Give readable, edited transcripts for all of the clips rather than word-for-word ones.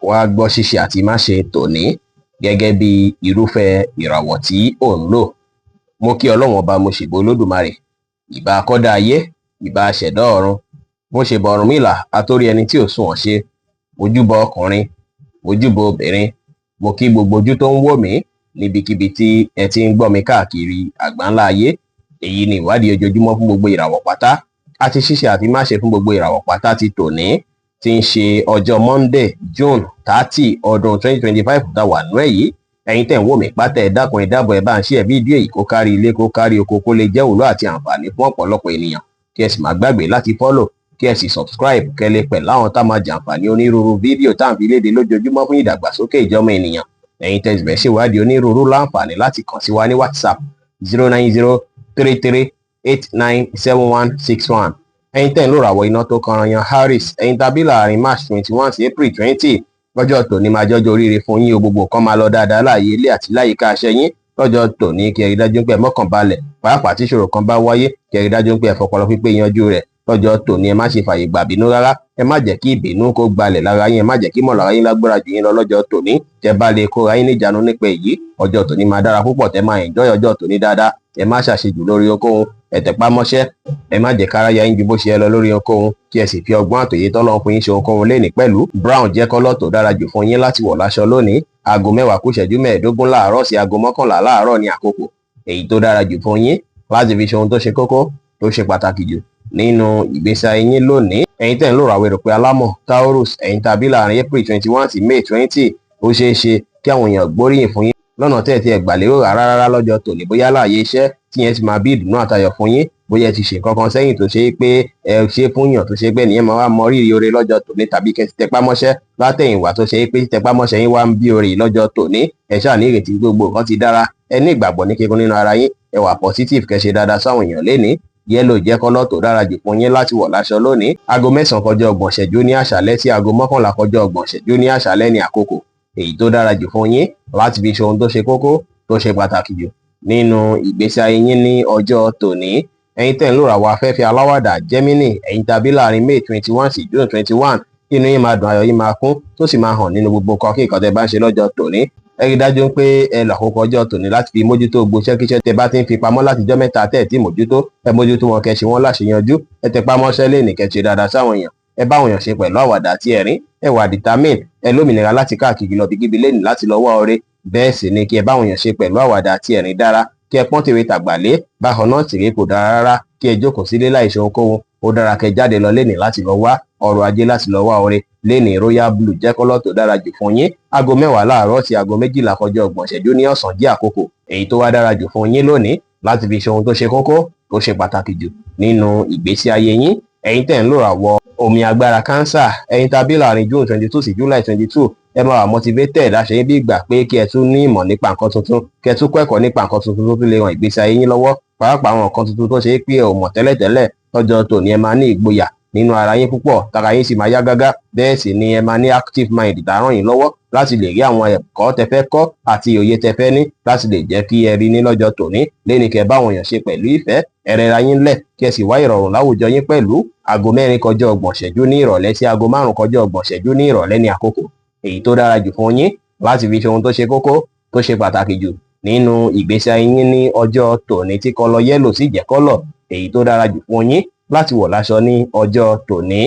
wá gbọ́ ṣíṣe àti máṣe tòní gẹ́gẹ́ bí irúfẹ́ ìràwọ̀ tí ò ń lò. Mo kí Ọlọ́run ọba, mo ṣèbà Olódùmarè, ìbà akọ́dá ayé, ìbà aṣẹ̀dá ọ̀run, mo ṣèbà Ọ̀rúnmìlà atórí ẹni tí ò sunwọ̀n ṣe, mojúbà ọkùnrin, mojúbà obìnrin, mo kí gbogbo ojú tó ń wò mí níbikíbi tí ẹ ti ń gbọ́ mi káàkiri àgbáńlá ayé. Èyí ni ìwádìí ojoojúmọ́ fún gbogbo ìràwọ̀ pátá àti ṣíṣe àti máṣe fún gbogbo ìràwọ̀ pátá ti tòní, tí ń ṣe ọjọ́ Monday June 30 ọdún 2025 tá wà nú ẹ̀ yìí. Ẹ̀yin tẹ́ ń wò mí pátá, ẹ dákun ẹ dábọ̀ ẹ bá ń share fídíò yìí kó kárí ilé kó kárí oko, kó lè jẹ́ wúlò àti àǹfààní fún ọ̀pọ̀lọpọ̀ ènìyàn. Kí ẹ sì má gbàgbé láti follow, kí ẹ sì subscribe kẹ́lẹ́ pẹ̀lú àwọn tá máa jàǹfààní onírúurú fídíò tá à ń fi léde lójoojúmọ́ fún ìdàgbàsókè ìjọmọ ènìyàn. Ẹ̀yin tẹ́ sì fẹ́ ṣèwádìí onírúurú láǹfààní láti kàn sí wa ní WhatsApp 09033897161. Ẹ̀yin tẹ́ ń lò ràwọ̀ iná tó kan yan Harris, ẹ̀yin tàbí láàrin March 21 sí April 20. Lọ́jọ́ tòní máa jọjọ́ oríire fún yín o, gbogbo kan máa lọ dáadáa láàyè ilé àti láyìíká aṣẹ yín. Lọ́jọ́ tòní kí ẹ rí dájú pé ẹ mọ́kàn balẹ̀, pàápàá tí ìṣòro kan bá wáyé kí ẹ rí dájú pé ẹ fọpọlọ pípé yanjú rẹ̀. Lọ́jọ́ tòní ẹ má ṣe fàyè gbà bínú rárá, ẹ má jẹ́ kí ìbínú kó gbalẹ̀ lára yín, ẹ má jẹ́ kí mọ̀lára yín lágbára jù yín lọ. Lọ́jọ́ tòní tẹ́ bá lè kóra yín níjànú nípa èyí, ọjọ́ tòní máa dára púpọ̀, tẹ́ máa enjoy ọjọ́ tòní dáadáa. Ẹ má ṣàṣejù lórí ohunkóhun, ẹ tẹpá mọ́ṣẹ́, ẹ má jẹ́ káráyà yín ju bó ṣe yẹ lọ lórí ohunkóhun, kí ẹ sì fi ọgbọ́n àtòyé tọ́lọ́run fún yín ṣe ohunkóhun lénìí pẹ̀lú. Brown jẹ́ kọ́lọ̀ tó dára jù fún yín láti wọ̀ láṣọ lónìí. Aago 10:15 láàárọ̀ sí aago 11 láàárọ̀ ní àkókò èyí tó dára jù fún yín láti fi ṣe ohun tó ṣe kókó tó ṣe pàtàkì jù nínú ìgbésí ayé yín lónìí. Ẹ̀yin tẹ́ ń lò ràwọ̀ èròpè alámọ̀ Taurus, ẹ̀yin tàbí láàrin April 21 sí May 20, ó ṣeé ṣe kí àwọn èèyàn gbóríyìn fún yín lọ́nà tẹ́ ẹ ti ẹ̀gbàlérò rárá lọ́jọ́ tòní, bóyá láàyè iṣẹ́ tí yẹn ti máa bí ìdùnnú àtayọ̀ fún yín, bóyá ẹ ti ṣe nǹkan kan sẹ́yìn tó ṣe pé ẹ ṣe fún yàn tó ṣe pé nìyẹn máa wá mọ rírì oore lọ́jọ́ tòní, tàbí kẹ́ ti tẹpá mọ́ṣẹ́ látẹ̀yìnwá tó ṣe pé tẹpá mọ́ṣẹ́ yín wá ń bí oore lọ́jọ́ tòní. Ẹ ṣáà ní ìrètí gbogbo nǹkan ti dára, ẹ ní ìgbàgbọ́ ní kíkún nínú ara yín, ẹ wà positive, kẹ́ ṣe dáadáa sáwọn èèyàn lénìí. Yẹ́lò jẹ́ kọ́lọ̀ tó dára jù fún yín láti wọ̀ láṣọ lónìí. Aago 9:30 ní àṣálẹ́ sí aago 11:30 ní àṣálẹ́ ní àkókò èyí tó dára jù fún yín láti fi ṣe ohun tó ṣe kókó tó ṣe pàtàkì jù nínú ìgbésí ayé yín ní ọjọ́ tòní. Ẹ̀yin tẹ́ ń lò ràwọ̀ afẹ́fẹ́ aláwàdà Gemini, ẹ̀yin tàbí láàrin May 21 sí June 21, inú yín máa dùn, ayọ̀ yín máa kún, tó sì máa hàn nínú gbogbo nǹkan kí nǹkan tẹ́ bá ń ṣe lọ́jọ́ tòní. Ẹ rí dájú pé ẹ lọ àkókò ọjọ́ tòní láti fi mójútó gbogbo iṣẹ́kíṣẹ́ tẹ́ bá ti ń fi pamọ́ látijọ́ mẹ́ta tẹ́ ẹ̀ tí mójútó, ẹ mójútó wọn, kẹ́ ṣe wọ́n láṣeyanjú. Ẹ tẹpá mọ́ṣẹ́ lénìí, kẹ́ ṣe dáadáa sáwọn èèyàn, ẹ bá àwọn èèyàn ṣe pẹ̀lú àwàdà àti ẹ̀rín, ẹ wà determine, ẹ lómìnira láti káàkiri lọ bíkíbi lénìí láti lọ wá oore. Bẹ́ẹ̀ sì ni kí ẹ bá àwọn èèyàn ṣe pẹ̀lú àwàdà àti ẹ̀rín dára, kí ẹ pọ́n tèrè tàgbàlé. Bákan náà tìrẹ kò dára rárá kí ẹ jókòó sílé láì ṣe ohunkóhun, ó dára kẹ́ jáde lọ lénìí láti lọ wá ọrọ̀ ajé, láti lọ wá oore. Lénìí Royal Blue jẹ́ kọ́lọ̀ tó dára jù fún yín. Aago 10 láàárọ̀ sí aago 12:30 ní ọ̀sán jẹ́ àkókò èyí tó wá dára jù fún yín lónìí láti fi ṣe ohun tó ṣe kókó tó ṣe pàtàkì jù nínú ìgbésí ayé yín. Ẹ̀yin tẹ́ ń lò ràwọ̀ omi agbára Cancer, ẹ̀yin tàbí láàrin June 22 sí July 22, ẹ máa wà motivated láṣẹ yín bí ìgbà pé kí ẹ tún ní ìmọ̀ nípa nǹkan tuntun, kí ẹ tún kọ́ ẹ̀kọ́ nípa nǹkan tuntun tó tún lè ran ìgbésí ayé yín lọ́wọ́, pàápàá àwọn nǹkan tuntun tó ṣe pé ẹ ò mọ̀ tẹ́lẹ̀tẹ́lẹ̀. Lọ́jọ́ tòní ẹ máa ní ìgboyà nínú ara yín púpọ̀, tara yín sì máa yá gágá. Bẹ́ẹ̀ sì ni ẹ máa ní active mind tá ràn yín lọ́wọ́ láti lè rí àwọn ẹ̀kọ́ tẹ́ fẹ́ kọ́ àti òye tẹ́ fẹ́ ní láti lè jẹ́ kí ẹ rí ní lọ́jọ́ tòní. Lénìí kẹ́ bá àwọn èèyàn ṣe pẹ̀lú ìfẹ́, ẹ rẹra yín lẹ̀, kí ẹ sì wá ìrọ̀rùn láwùjọ yín pẹ̀lú. Aago 4:30 ní ìrọ̀lẹ́ sí aago 5:30 ní ìrọ̀lẹ́ ní àkókò èyí tó dára jù fún yín láti fi ṣe ohun tó ṣe kókó tó ṣe pàtàkì jù nínú ìgbésí ayé yín ní ọjọ́ tòní, tí kọ́lọ̀ yẹ́lò sì jẹ́ kọ́lọ̀ èyí tó dára jù fún yín láti wọ̀ láṣọ ní ọjọ́ tòní.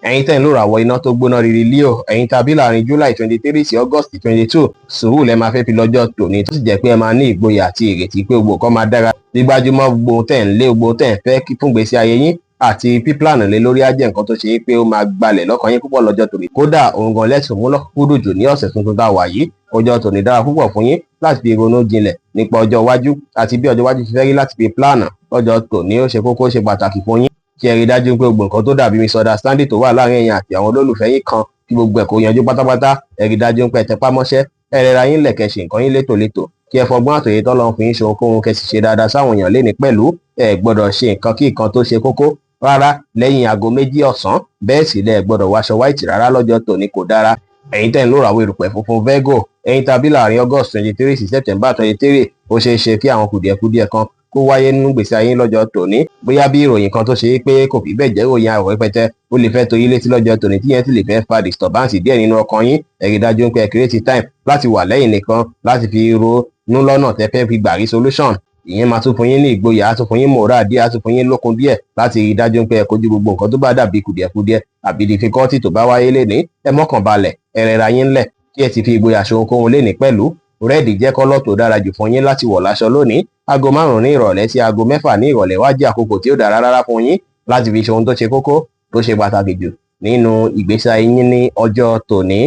Ẹ̀yin tẹ́ ń lò ràwọ̀ iná tó gbóná riri Leo, ẹ̀yin tàbí láàrin July 23 sí August 22, sùúrù lẹ máa fẹ́ fi lọ́jọ́ tòní, tó sì jẹ́ pé ẹ máa ní ìgboyà àti ìrètí pé gbogbo nǹkan máa dára. Gbígbájúmọ́ gbogbo tẹ́ ń lé, gbogbo tẹ́ ń fẹ́ fún ìgbésí ayé yín àti píplánù lé lórí á jẹ́ nǹkan tó ṣe pé ó máa gbalẹ̀ lọ́kàn yín púpọ̀ lọ́jọ́ tòní. Kódà òun gan lẹ́sùn mú lọ́kùnkúndùn jù ní ọ̀sẹ̀ tuntun tá a wà yìí. Ọjọ́ tòní dára púpọ̀ fún yín láti fi ronú jinlẹ̀ nípa ọjọ́ iwájú àti bí ọjọ́ iwájú ti fẹ́ rí láti fi plánù. Ọjọ́ tòní ó ṣe kókó, ṣe pàtàkì fún yín kí ẹ rí dájú pé gbogbo nǹkan tó dàbí misunderstanding tó wà láàrin ẹ̀yin àti àwọn olólùfẹ́ yín kan, kí gbogbo ẹ̀ kó yanjú pátápátá. Ẹ rí dájú pé ẹ tẹpá mọ́ṣẹ́, ẹ rẹra yín lẹ̀, kẹ́ ṣe nǹkan yín létòlétò, kí ẹ fọgbọ́n àtòyé tọ́lọ́run fi yín ṣe ohunkóhun, kẹ́ sì ṣe dáadáa sáwọn èèyàn lénìí pẹ̀lú. Ẹ gbọ́dọ̀ ṣe nǹkan kí nǹkan tó ṣe kókó rárá lẹ́yìn aago 2 ọ̀sán. Bẹ́ẹ̀ sì lẹ gbọ́dọ̀ wáṣọ white rárá lọ́jọ́ tòní, kò dára. Ẹ̀yin tẹ́ ń lò ràwọ̀ erùpẹ̀ funfun Virgo, ẹ̀yin tàbí láàrin August 23 sí September 23, ó ṣeé ṣe kí àwọn kùdìẹ̀kudiẹ kan kó wáyé nínú ìgbésí ayé lọ́jọ́ tòní, bóyá bí ìròyìn kan tó ṣe pé kò fi bẹ́ẹ̀ jẹ́ ìròyìn ayọ̀ rẹpẹtẹ ó lè fẹ́ tó yín létí lọ́jọ́ tòní tí yẹn sì lè fẹ́ fa disturbance díẹ̀ nínú ọkàn yín, ẹ rí dájú pé ẹ create time láti wà lẹ́yìn nìkan láti fi ronú lọ́nà tẹ́ fẹ́ fi gbà rí solution. Ìyẹn máa tún fún yín ní ìgboyà, á tún fún yín mọ̀ọ́rà díẹ̀, á tún fún yín lókun díẹ̀ láti rí dájú pé ẹ kojú gbogbo nǹkan tó bá dàbí kùdìẹ̀kudiẹ àbí difficulty tó bá wáyé lénìí. Ẹ mọ́kàn balẹ̀, ẹ rẹra yín ńlẹ̀ kí ẹ ti fi ìgboyà ṣe ohunkóhun lénìí pẹ̀lú. Rẹ́ẹ̀dì jẹ́ kọ́lọ̀ tó dára jù fún yín láti wọ̀ láṣọ lónìí. Aago 5 ní ìrọ̀lẹ́ sí aago 6 ní ìrọ̀lẹ́ wá jẹ́ àkókò tí ó dára rárá fún yín láti fi ṣe ohun tó ṣe kókó tó ṣe pàtàkì jù nínú ìgbésí ayé yín ní ọjọ́ tòní.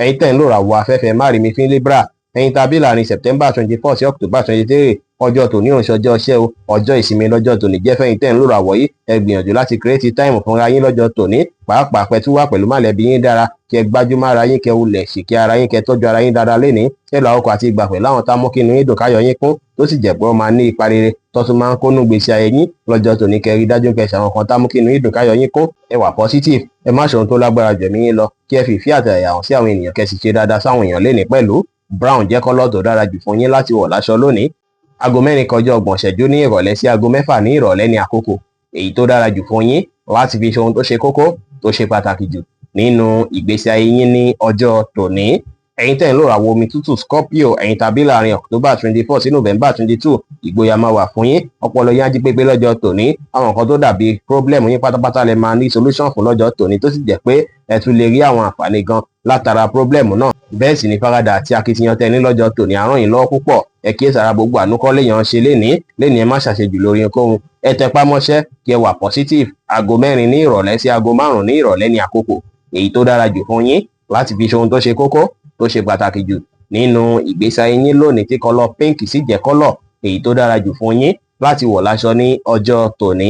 Ẹ̀yin tẹ́ ń lò ràwọ̀ afẹ́fẹ́ márìmí fín Libra, ẹ̀yin tàbí láàrin September 24 sí October 23, ọjọ́ tòní òun ṣọjọ́ iṣẹ́ o, ọjọ́ ìsinmi lọ́jọ́ tòní jẹ́ fẹ́yìn tẹ́ ń lò ràwọ̀ yìí. Ẹ gbìyànjú láti create time fúnra yín lọ́jọ́ tòní, pàápàá pẹ́ tún wà pẹ̀lú mọ̀lẹ́bí yín dára, kí ẹ gbájúmọ́ ara yín, kẹ́ wulẹ̀ ṣìkẹ́ ara yín, kẹ́ tọ́jú ara yín dáadáa lénìí. Ẹ lọ àwòkọ́ àti ìgbà pẹ̀lú àwọn tá mú kí inú yín dùn káyọ̀ yín kún tó sì jẹ́ pé ó máa ní ipa rere tó tún máa ń kónú gbèsè ayé yín lọ́jọ́ tòní. Kẹ́ rí dájú pé ṣàwọn kan tá mú kí inú yín dùn káyọ̀ yín kún. Ẹ wà positive, ẹ má ṣe ohun tó lágbára jẹ̀mí yín lọ, kí ẹ fi ìfẹ́ àtẹ̀yà hàn sí àwọn ènìyàn, kẹ́ sì ṣe dáadáa sáwọn èèyàn lénìí pẹ̀lú. Brown jẹ́ kọ́lọ̀ tó dára jù fún yín láti wọ̀ láṣọ lónìí. Aago 4 kọjá 30 ìṣẹ́jú ní ìrọ̀lẹ́ sí aago 6 ní ìrọ̀lẹ́ ní àkókò èyí tó dára jù fún yín láti fi ṣe ohun tó ṣe kókó tó ṣe pàtàkì jù nínú ìgbésí ayé yín ní ọjọ́ tòní. Ẹ̀yin tẹ́ ń lò ràwọ̀ omi tútù Scorpio, ẹ̀yin tàbí láàrin October 24 sí November 22, ìgboyà máa wà fún yín, ọpọlọ yín á jí pépé lọ́jọ́ tòní. Àwọn nǹkan tó dàbí problem yín pátápátá lẹ máa ní solution fún lọ́jọ́ tòní tó sì jẹ́ pé ẹ tún lè rí àwọn àǹfààní gan látara problem náà. Bẹ́ẹ̀ sì ni faradà àti akitiyan tẹ́ ní lọ́jọ́ tòní á ràn yín lọ́wọ́ púpọ̀. Ẹ kíyèsára gbogbo ànúkọ́ léèyàn ṣe lénìí ẹ má ṣàṣejù lórí ohunkóhun. Ẹ tẹpá mọ́ṣẹ́ kí ẹ wà positive. Aago 4 ní ìrọ̀lẹ́ sí aago 5 ní ìrọ̀lẹ́ ní àkókò èyí tó dára jù fún yín láti fi ṣe ohun tó ṣe kókó tó ṣe pàtàkì jù nínú ìgbésí ayé yín lónìí, tí kọ́lọ̀ pink sì jẹ́ kọ́lọ̀ èyí tó dára jù fún yín láti wọ̀ láṣọ ní ọjọ́ tòní.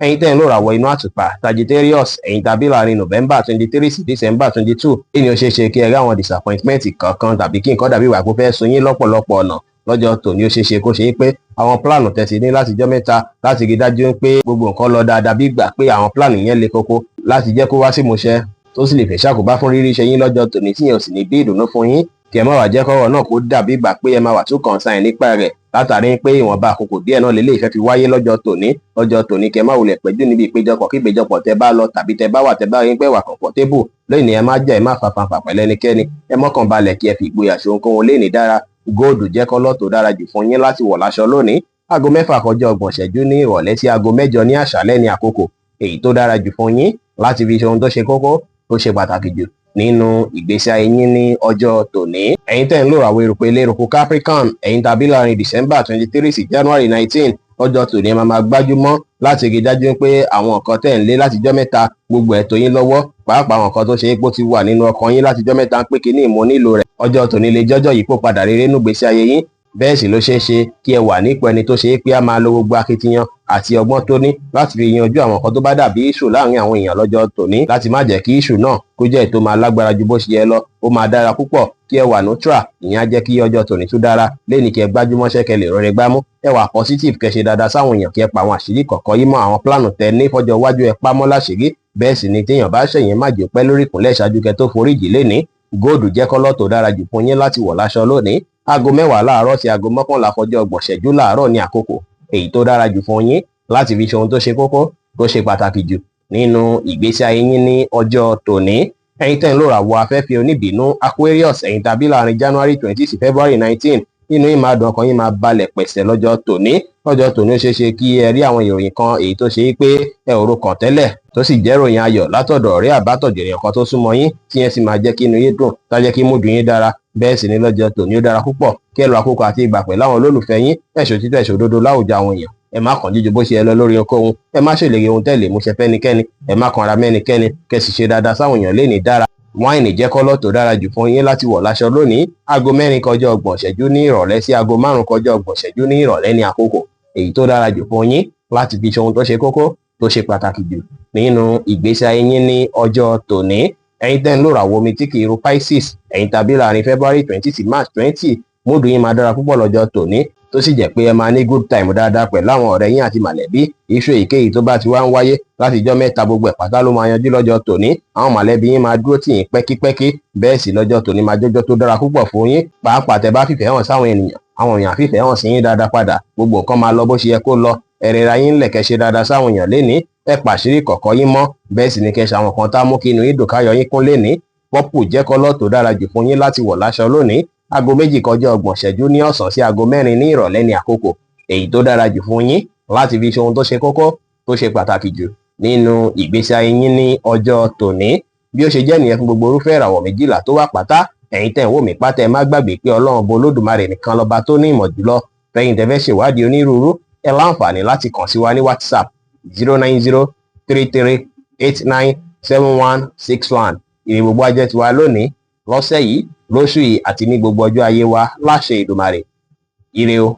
Ẹ̀yin tẹ́ ń lò ràwọ̀ inú àtùpà Sagittarius, ẹ̀yin tàbí láàrin November 23 sí December 22, èyí ò ṣeé ṣe kí ẹ rí àwọn disappointment kankan tàbí kí nǹkan dàbí ìwà kó fẹ́ sun yín lọ́pọ̀lọpọ̀ ọ̀nà. Lọ́jọ́ tòní ó ṣeé ṣe kó ṣe pé àwọn pílànù tẹ́sí ní látijọ́ mẹ́ta láti rí dájú pé gbogbo nǹkan lọ dáadáa bí gbà pé àwọn pílànù yẹn le koko láti jẹ́ kó wá sí ìmúṣẹ tó sì lè fẹ́ ṣàkóbá fún rírí iṣẹ́ yín lọ́jọ́ tòní tí yẹn ò sì ní bí ìdùnnú fún yín. Kí ẹ má wá jẹ́ kọ́rọ̀ náà kó dàbí ìgbà pé ẹ máa wà too concerned nípa rẹ̀ látàrí pé ìwọ̀nba àkókò díẹ̀ náà lélẹ́yìí fẹ́ fi wáyé lọ́jọ́ tòní. Kẹ́ má wulẹ̀ péjú níbi ìpéjọpọ̀ kí ìpéjọpọ̀ tẹ́ bá lọ tàbí tẹ́ bá wà tẹ́ bá rí pé wà comfortable lónìí. Ẹ má jà, ẹ má fa fanfà pẹ̀lú ẹnikẹ́ni, ẹ mọ́kàn balẹ̀ kí ẹ fi ìgboyà ṣe ohunkóhun lénìí dára. Gold jẹ́ kọ́lọ̀ tó dára jù fún yín láti wọ̀ láṣọ lónìí. Aago 6 kọjá 30 ìṣẹ́jú ní ìrọ̀lẹ́ sí aago 6 ní àṣálẹ́ ní àkókò èyí tó dára jù fún yín láti fi ṣe ohun tó ṣe kókó tó ṣe pàtàkì jù nínú ìgbésí ayé yín ní ọjọ́ tòní. Ẹ̀yin tẹ́ ń lò ràwọ̀ eruku eléruku Capricorn, ẹ̀yin tàbí láàrin December 23 sí January 19, ọjọ́ tòní ẹ máa gbájúmọ́ láti rí dájú pé àwọn nǹkan tẹ́ ń lé látijọ́ mẹ́ta gbogbo ẹ̀ tó yín lọ́wọ́, pàápàá àwọn nǹkan tó ṣe é pé ó ti wà nínú ọkàn yín látijọ́ mẹ́ta ń pé kíní ìmọ̀ nílò rẹ̀. Ọjọ́ tòní lè jọ́jọ́ yìí kó padà rere nínú ìgbésí ayé yín. Bẹ́ẹ̀ sì ló ṣeé ṣe kí ẹ wà nípò ẹni tó ṣe é pé á máa lo gbogbo akitiyan àti ọgbọ́n tó ní láti fi yanjú àwọn nǹkan tó bá dàbí issue láàrin àwọn èèyàn lọ́jọ́ tòní, láti má jẹ́ kí issue náà kó jẹ́ ètò máa lágbára ju bó ṣe yẹ lọ. Ó máa dára púpọ̀ kí ẹ wà neutral, ìyẹn á jẹ́ kí ọjọ́ tòní tún dára. Lénìí kí ẹ gbájúmọ́ṣẹ́ kẹ́ lè rọrẹ gbámú, ẹ wà positive, kẹ́ ṣe dáadáa sáwọn èèyàn, kí ẹ pa àwọn àṣírí kọ̀ọ̀kan yìí mọ́ àwọn pílànù tẹ́ ní fọ́jọ́ iwájú ẹ pamọ́ láṣìírí. Bẹ́ẹ̀ sì ni téèyàn bá ṣẹ̀yìn má jẹ́ pẹ́ lórí ìkúnlẹ̀ ṣáájú kẹ́ tó foríjì lénìí. Gold jẹ́ kọ́lọ̀ tó dára jù fún yín láti wọ̀ láṣọ lónìí. Aago 10 láàárọ̀ sí aago 11 kọjá 30 ìṣẹ́jú láàárọ̀ ní àkókò èyí tó dára jù fún yín láti fi ṣe ohun tó ṣe kókó tó ṣe pàtàkì jù nínú ìgbésí ayé yín ní ọjọ́ tòní. Ẹ̀yin tẹ́ ń lò ràwọ̀ afẹ́fẹ́ oníbìínú Aquarius, ẹ̀yin tàbí láàrin January 20 sí February 19, nínú yín máa dùn, ọkàn yín máa balẹ̀ pẹ̀sẹ̀ lọ́jọ́ tòní. Lọ́jọ́ tòní ó ṣeé ṣe kí ẹ rí àwọn ìròyìn kan èyí tó ṣe pé ẹ ò ro kàn tẹ́lẹ̀ tó sì jẹ́ ìròyìn ayọ̀ látọ̀dọ̀ ọ̀rẹ́ àbátọ̀jọ̀ èèyàn kan tó súnmọ́ yín, tí yẹn sì máa jẹ́ kí inú yín dùn, tá jẹ́ kí múdù yín dára. Bẹ́ẹ̀ sì ni lọ́jọ́ tòní ó dára púpọ̀ kí ẹ lo àkókò àti ìgbà pẹ̀lú àwọn olólùfẹ́ yín, ẹ̀ṣọ́ títọ́ ẹ̀ṣọ́ òdodo láwùjọ àwọn èèyàn. Ẹ má kàn jíjù bó ṣe ẹ lọ lórí ohunkóhun, ẹ má ṣèlérí ohun tẹ́lẹ̀ mú ṣẹ fẹ́nikẹ́ni, ẹ má kanra mẹ́nikẹ́ni, kẹ́ sì ṣe dáadáa sáwọn èèyàn lénìí dára. Wáìnì jẹ́ kọ́lọ̀ tó dára jù fún yín láti wọ̀ láṣọ lónìí. Aago 4 kọjá 30 ìṣẹ́jú ní ìrọ̀lẹ́ sí aago 5 kọjá 30 ìṣẹ́jú ní ìrọ̀lẹ́ ní àkókò èyí tó dára jù fún yín láti fi ṣe ohun tó ṣe kókó tó ṣe pàtàkì jù nínú ìgbésí ayé yín ní ọjọ́ tòní. Ẹ̀yin tẹ́ ń lò ràwọ̀ omi tí kì í ru Pisces, ẹ̀yin tàbí láàrin February 20 sí March 20, múdù yín máa dára púpọ̀ lọ́jọ́ tòní tó sì jẹ́ pé ẹ máa ní good time dáadáa pẹ̀lú àwọn ọ̀rẹ́ yín àti mọ̀lẹ́bí. Iṣu èyíkéyìí tó bá ti wá ń wáyé láti ijọ́ mẹ́ta gbogbo ẹ̀ pátá ló máa yanjú lọ́jọ́ tòní. Àwọn mọ̀lẹ́bí yín máa dúró tì yín pẹ́kípẹ́kí. Bẹ́ẹ̀ sì lọ́jọ́ tòní máa jọ́jọ́ tó dára púpọ̀ fún yín, pàápàá tẹ́ bá fìfẹ́ hàn sáwọn ènìyàn àwọn èèyàn fífẹ́ hàn sí yín dáadáa padà, gbogbo nǹkan máa lọ bó ṣe yẹ kó lọ, ẹ rẹra yín ńlẹ̀ kẹ́ ṣe dáadáa sáwọn èèyàn lénìí, ẹ pàṣírí kọ̀kọ̀ yín mọ́, bẹ́ẹ̀ sì ni kẹ́ ṣe àwọn kan tá mú kí inú yín dùn káyọ̀ yín kún lénìí. Pọ́pù jẹ́ kọ́lọ̀ tó dára jù fún yín láti wọ̀ láṣọ lónìí. Aago 2:30 ní ọ̀sán sí aago 4 ní ìrọ̀lẹ́ ní àkókò èyí tó dára jù fún yín láti fi ṣe ohun tó ṣe kókó tó ṣe pàtàkì jù nínú ìgbésí ayé yín ní ọjọ́ tòní. Bí ó ṣe jẹ́ nìyẹn fún gbogbo irúfẹ́ ìràwọ̀ 12 tó wà pátá. Ẹ̀yin tẹ́ ń wò mí pátá, ẹ má gbàgbé pé Ọlọ́run Ọba Olódùmarè nìkan lọ́ba tó ní ìmọ̀ jùlọ. Fẹ́yìn tẹ́ fẹ́ ṣèwádìí onírúurú, ẹ láǹfààní láti kàn sí wa ní WhatsApp 09033897161. Ire gbogbo á jẹ́ tiwa lónìí, lọ́sẹ̀ yìí, lóṣù yìí àti ní gbogbo ọjọ́ ayé wa láṣẹ Èdùmàrè. Ire o.